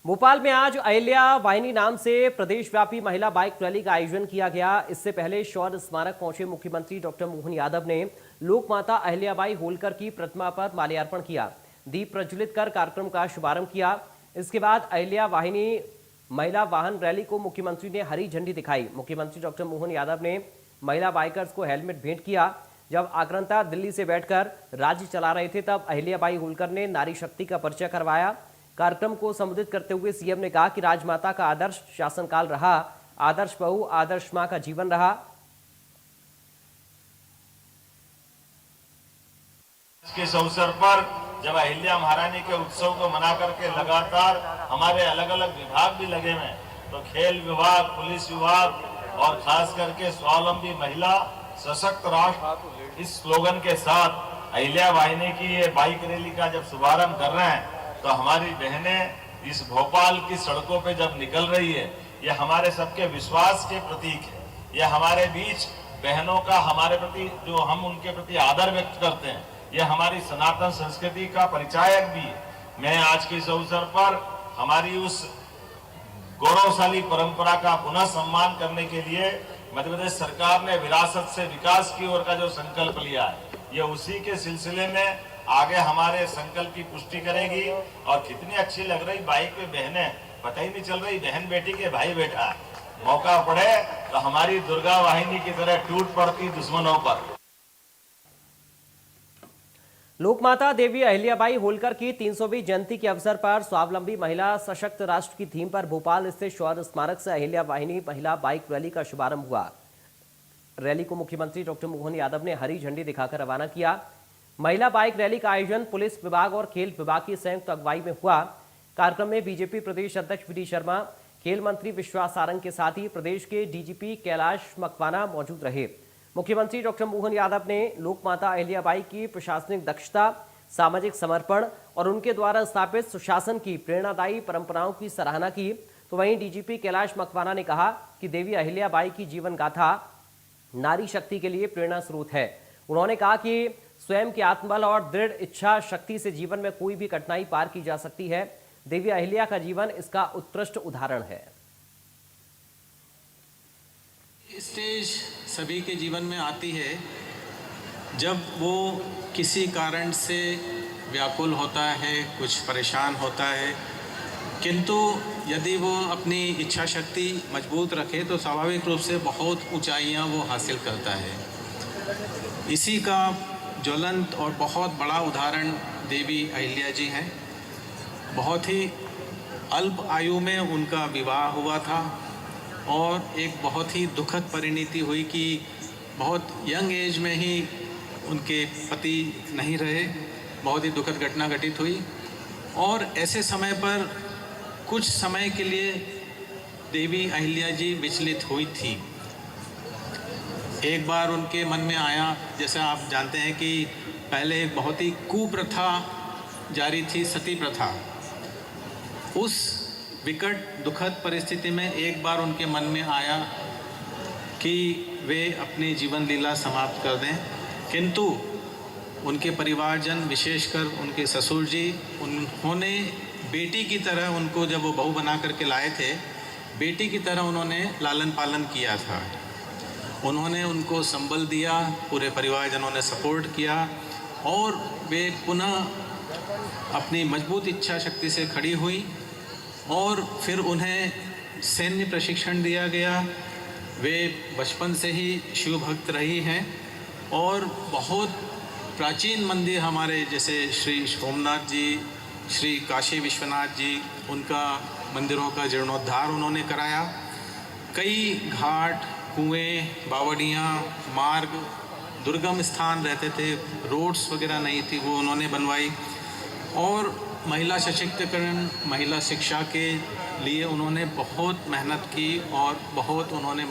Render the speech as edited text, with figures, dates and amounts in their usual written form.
भोपाल में आज अहिल्या वाहिनी नाम से प्रदेशव्यापी महिला बाइक रैली का आयोजन किया गया। इससे पहले शौर्य स्मारक पहुंचे मुख्यमंत्री डॉक्टर मोहन यादव ने लोकमाता अहिल्याबाई होलकर की प्रतिमा पर माल्यार्पण किया, दीप प्रज्वलित कर कार्यक्रम का शुभारंभ किया। इसके बाद अहिल्या वाहिनी महिला वाहन रैली को मुख्यमंत्री ने हरी झंडी दिखाई। मुख्यमंत्री डॉक्टर मोहन यादव ने महिला बाइकर्स को हेलमेट भेंट किया। जब आक्रांता दिल्ली से बैठकर राज्य चला रहे थे तब अहिल्याबाई होलकर ने नारी शक्ति का परिचय करवाया। कार्यक्रम को संबोधित करते हुए सीएम ने कहा कि राजमाता का आदर्श शासनकाल रहा, आदर्श बहू आदर्श मां का जीवन रहा। इस अवसर पर जब अहिल्या महारानी के उत्सव को मना करके लगातार हमारे अलग अलग विभाग भी लगे हुए, तो खेल विभाग, पुलिस विभाग और खास करके स्वावलंबी महिला सशक्त राष्ट्र, इस स्लोगन के साथ अहिल्या वाहिनी की ये बाइक रैली का जब शुभारंभ कर रहे हैं, तो हमारी बहनें इस भोपाल की सड़कों पे जब निकल रही है, ये हमारे सबके विश्वास के प्रतीक है। ये हमारे बीच बहनों का हमारे प्रति जो हम उनके प्रति आदर व्यक्त करते हैं, ये हमारी सनातन संस्कृति का परिचायक भी है। मैं आज के इस अवसर पर हमारी उस गौरवशाली परंपरा का पुनः सम्मान करने के लिए मध्य प्रदेश सरकार ने विरासत से विकास की ओर का जो संकल्प लिया है, ये उसी के सिलसिले में आगे हमारे संकल्प की पुष्टि करेगी। और कितनी अच्छी लग रही बाइक पे बहनें, पता ही नहीं चल रही बहन बेटी के भाई बैठा है। मौका पड़े तो हमारी दुर्गा वाहिनी की तरह टूट पड़ती दुश्मनों पर। लोकमाता देवी अहिल्याबाई होलकर की 320 जयंती के अवसर पर स्वावलंबी महिला सशक्त राष्ट्र की थीम पर भोपाल स्थित शौर्य स्मारक से अहिल्या वाहिनी महिला बाइक रैली का शुभारंभ हुआ। रैली को मुख्यमंत्री डॉक्टर मोहन यादव ने हरी झंडी दिखाकर रवाना किया। महिला बाइक रैली का आयोजन पुलिस विभाग और खेल विभाग की संयुक्त अगुवाई में हुआ। कार्यक्रम में बीजेपी प्रदेश अध्यक्ष वी शर्मा, खेल मंत्री विश्वास सारंग के साथ ही प्रदेश के डीजीपी कैलाश मकवाना मौजूद रहे। मुख्यमंत्री डॉक्टर मोहन यादव ने लोकमाता अहिल्याबाई की प्रशासनिक दक्षता, सामाजिक समर्पण और उनके द्वारा स्थापित सुशासन की प्रेरणादायी परंपराओं की सराहना की। तो वहीं डीजीपी कैलाश मकवाना ने कहा कि देवी अहिल्याबाई की जीवन गाथा नारी शक्ति के लिए प्रेरणा स्रोत है। उन्होंने कहा कि स्वयं के आत्मबल और दृढ़ इच्छा शक्ति से जीवन में कोई भी कठिनाई पार की जा सकती है। देवी अहिल्या का जीवन इसका उत्कृष्ट उदाहरण है। स्टेज सभी के जीवन में आती है जब वो किसी कारण से व्याकुल होता है, कुछ परेशान होता है, किंतु यदि वो अपनी इच्छा शक्ति मजबूत रखे तो स्वाभाविक रूप से बहुत ऊंचाइयां वो हासिल करता है। इसी का ज्वलंत और बहुत बड़ा उदाहरण देवी अहिल्या जी हैं। बहुत ही अल्प आयु में उनका विवाह हुआ था और एक बहुत ही दुखद परिणति हुई कि बहुत यंग एज में ही उनके पति नहीं रहे। बहुत ही दुखद घटना घटित हुई और ऐसे समय पर कुछ समय के लिए देवी अहिल्या जी विचलित हुई थी। एक बार उनके मन में आया, जैसे आप जानते हैं कि पहले एक बहुत ही कुप्रथा जारी थी, सती प्रथा। उस विकट दुखद परिस्थिति में एक बार उनके मन में आया कि वे अपनी जीवन लीला समाप्त कर दें, किंतु उनके परिवारजन, विशेषकर उनके ससुर जी, उन्होंने बेटी की तरह उनको, जब वो बहू बना करके लाए थे, बेटी की तरह उन्होंने लालन पालन किया था। उन्होंने उनको संबल दिया, पूरे परिवारजनों ने सपोर्ट किया और वे पुनः अपनी मजबूत इच्छा शक्ति से खड़ी हुई और फिर उन्हें सैन्य प्रशिक्षण दिया गया। वे बचपन से ही शिव भक्त रही हैं और बहुत प्राचीन मंदिर हमारे जैसे श्री सोमनाथ जी, श्री काशी विश्वनाथ जी, उनका मंदिरों का जीर्णोद्धार उन्होंने कराया। कई घाट, कुएं, बावड़ियाँ, मार्ग, दुर्गम स्थान रहते थे, रोड्स वगैरह नहीं थी, वो उन्होंने बनवाई। और महिला सशक्तिकरण, महिला शिक्षा के लिए उन्होंने बहुत मेहनत की और बहुत उन्होंने